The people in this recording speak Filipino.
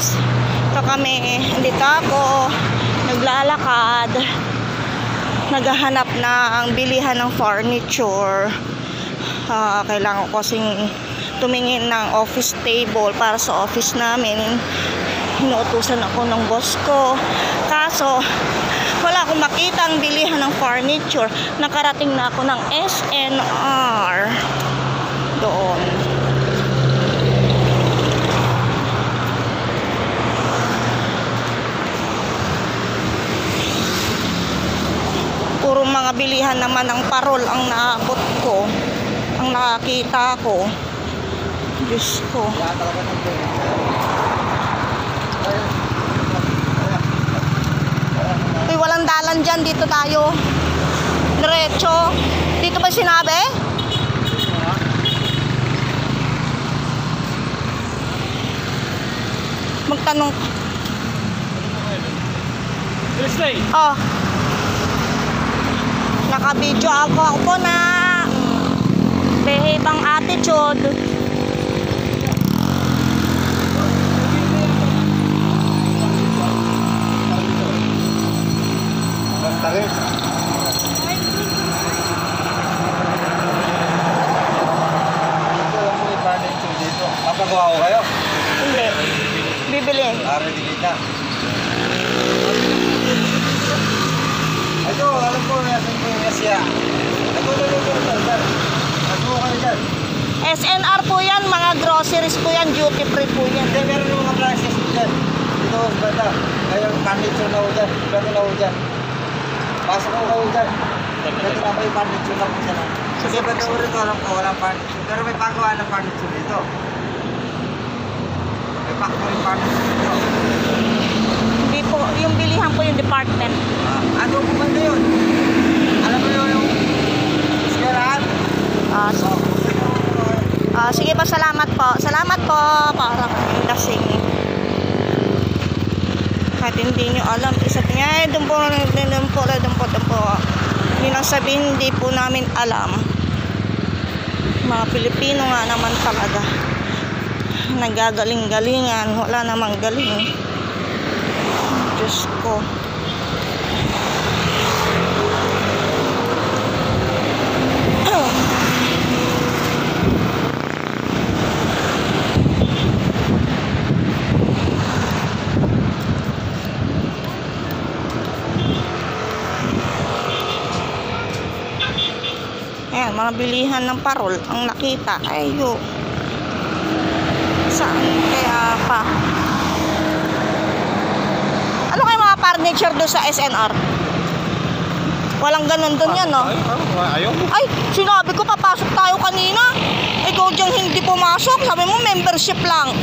guys, ito kami, dito ako naglalakad, naghahanap na ang bilihan ng furniture. Kailangan ko kasing tumingin ng office table para sa office namin. Inuutusan ako ng boss ko, kaso wala akong makita ang bilihan ng furniture. Nakarating na ako ng SNR doon. Puro mga bilihan naman ng parol ang naabot ko, ang nakakita ko. Diyos ko. Uy, walang dalan dyan. Dito tayo. Diretso. Dito ba sinabi? Magtanong. Oh. Naka-video ako po na behave ang attitude. Tarik. Mapagawa ko kayo? Hindi. Bibili. Ready kita. Ito, alam ko natin po yung siya. Ito. Ito kayo dyan. SNR po yan, mga groceries po yan, duty free po yan. Hindi, meron ng mga prices dyan. Ito, bata. Kayong furniture na ho dyan. Pwede na ho dyan. Pasok ko kayo dyan. Pwede na kayo furniture na ho dyan. Kasi ba't ito alam ko walang furniture. Pero may pagawa ng furniture dito. May factory furniture dito. Hindi po, yung bilihan po yung department. Ano po ba yun? Alam mo yun yung iskalahan? Sige pa, salamat po. Salamat po. Parang lasing. Kahit hindi nyo alam, isa't nga, doon po. Hindi lang sabihin, hindi po namin alam. Mga Pilipino nga naman talaga. Nagagaling-galingan. Wala namang galing. Diyos ko. Ayan, mga bilihan ng parol ang nakita. Ayo. Saan kaya pa? Ano kayo mga furniture doon sa SNR? Walang ganun doon yan, no? Ayaw mo. Ay, sinabi ko papasok tayo kanina. Ikaw diyang hindi pumasok. Sabi mo membership lang.